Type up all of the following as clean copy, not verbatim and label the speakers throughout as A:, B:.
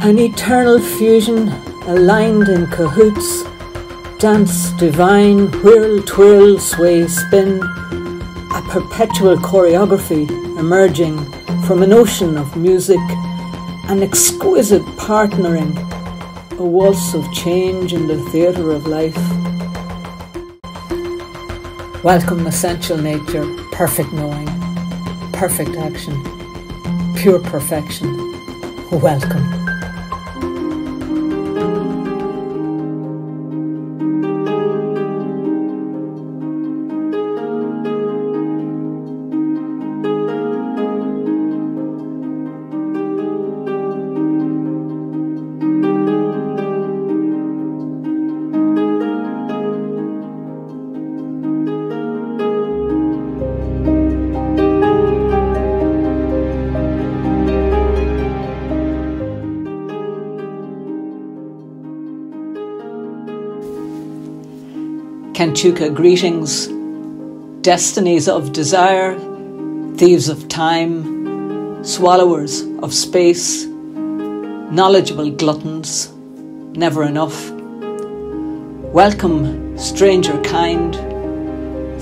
A: An eternal fusion, aligned in cahoots, dance divine, whirl, twirl, sway, spin, a perpetual choreography emerging from an ocean of music, an exquisite partnering, a waltz of change in the theatre of life. Welcome essential nature, perfect knowing, perfect action, pure perfection. Welcome. Kentuka greetings, destinies of desire, thieves of time, swallowers of space, knowledgeable gluttons, never enough. Welcome, stranger kind,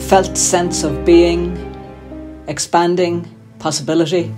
A: felt sense of being, expanding possibility.